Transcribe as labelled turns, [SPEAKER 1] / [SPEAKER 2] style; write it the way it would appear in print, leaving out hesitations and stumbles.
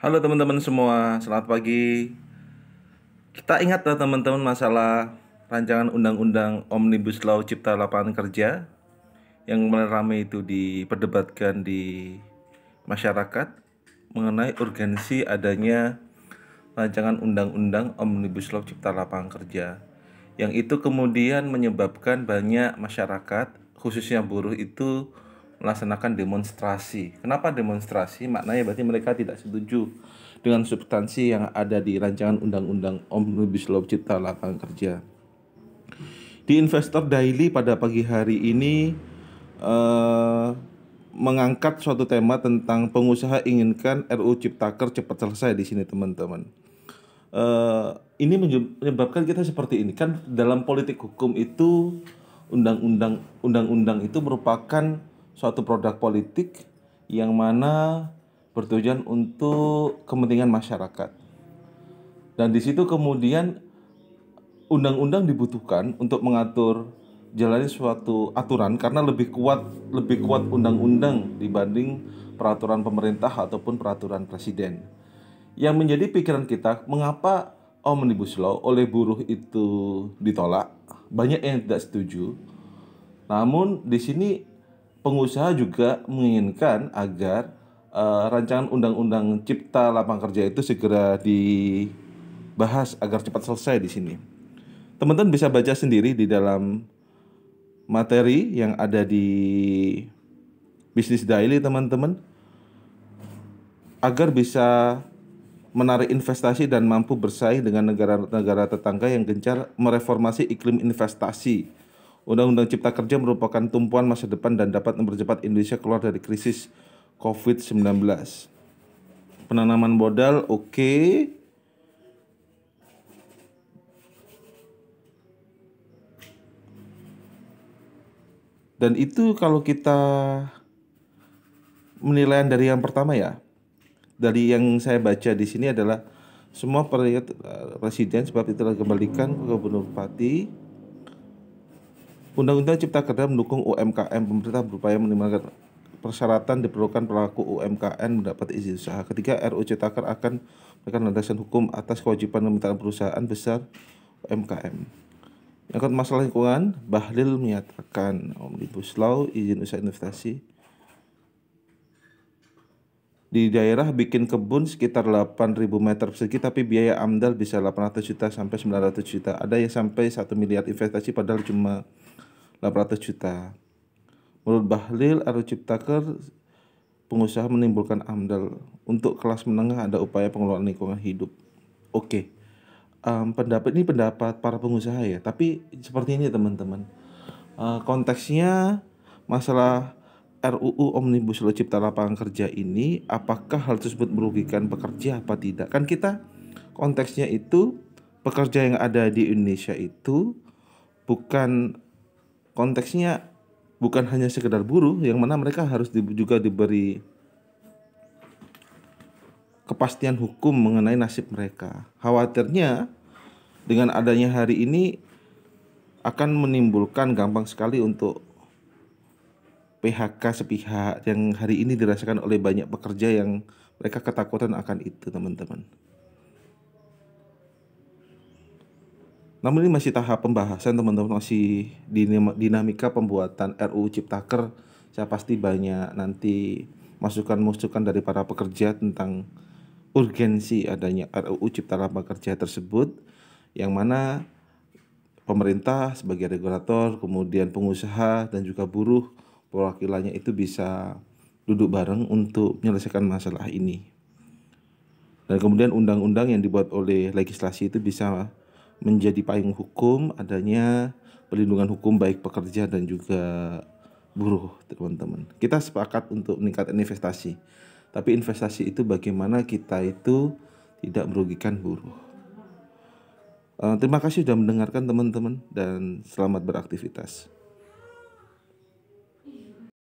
[SPEAKER 1] Halo teman-teman semua, selamat pagi. Kita ingat lah teman-teman masalah rancangan undang-undang Omnibus Law Cipta Lapangan Kerja yang mulai ramai itu diperdebatkan di masyarakat mengenai urgensi adanya rancangan undang-undang Omnibus Law Cipta Lapangan Kerja, yang itu kemudian menyebabkan banyak masyarakat, khususnya buruh itu melaksanakan demonstrasi. Kenapa demonstrasi? Maknanya berarti mereka tidak setuju dengan substansi yang ada di rancangan undang-undang Omnibus Law Cipta Lapangan Kerja. Di Investor Daily pada pagi hari ini mengangkat suatu tema tentang pengusaha inginkan RUU Ciptaker cepat selesai di sini teman-teman. Ini menyebabkan kita seperti ini kan, dalam politik hukum itu undang-undang itu merupakan suatu produk politik yang mana bertujuan untuk kepentingan masyarakat, dan di situ kemudian undang-undang dibutuhkan untuk mengatur jalannya suatu aturan karena lebih kuat undang-undang dibanding peraturan pemerintah ataupun peraturan presiden. Yang menjadi pikiran kita, mengapa Omnibus Law oleh buruh itu ditolak? Banyak yang tidak setuju. Namun di sini pengusaha juga menginginkan agar rancangan undang-undang Cipta Lapangan Kerja itu segera dibahas agar cepat selesai di sini. Teman-teman bisa baca sendiri di dalam materi yang ada di Business Daily teman-teman, agar bisa menarik investasi dan mampu bersaing dengan negara-negara tetangga yang gencar mereformasi iklim investasi. Undang-Undang Cipta Kerja merupakan tumpuan masa depan dan dapat mempercepat Indonesia keluar dari krisis COVID-19. Penanaman modal oke. Dan itu kalau kita menilai dari yang pertama ya, dari yang saya baca di sini adalah semua proyek presiden sebab itu kembalikan ke Gubernur Bupati. Undang-Undang Cipta Kerja mendukung UMKM, pemerintah berupaya minimalkan persyaratan diperlukan pelaku UMKM mendapat izin usaha. Ketiga, RUU Ciptaker akan memberikan landasan hukum atas kewajiban pemerintahan perusahaan besar UMKM. Yang masalah lingkungan, Bahlil menyatakan Omnibus Law izin usaha investasi di daerah bikin kebun sekitar 8.000 meter persegi tapi biaya AMDAL bisa 800 juta sampai 900 juta. Ada yang sampai 1 miliar investasi padahal cuma 800 juta. Menurut Bahlil, RUU Ciptaker pengusaha menimbulkan AMDAL. Untuk kelas menengah ada upaya pengelolaan lingkungan hidup. Oke. Pendapat para pengusaha ya, tapi seperti ini teman-teman. Konteksnya masalah RUU Omnibus Law Cipta Lapangan Kerja ini, apakah hal tersebut merugikan pekerja apa tidak? Kan kita konteksnya itu pekerja yang ada di Indonesia itu bukan konteksnya bukan hanya sekedar buruh, yang mana mereka harus juga diberi kepastian hukum mengenai nasib mereka. Khawatirnya dengan adanya hari ini akan menimbulkan gampang sekali untuk PHK sepihak yang hari ini dirasakan oleh banyak pekerja yang mereka ketakutan akan itu teman-teman. Namun ini masih tahap pembahasan teman-teman, masih dinamika pembuatan RUU Ciptaker. Saya pasti banyak nanti masukan-masukan dari para pekerja tentang urgensi adanya RUU Cipta Lapangan Kerja tersebut, yang mana pemerintah sebagai regulator, kemudian pengusaha dan juga buruh perwakilannya itu bisa duduk bareng untuk menyelesaikan masalah ini. Dan kemudian undang-undang yang dibuat oleh legislasi itu bisa menjadi payung hukum adanya perlindungan hukum baik pekerja dan juga buruh teman-teman. Kita sepakat untuk meningkatkan investasi, tapi investasi itu bagaimana kita itu tidak merugikan buruh. Terima kasih sudah mendengarkan teman-teman dan selamat beraktivitas.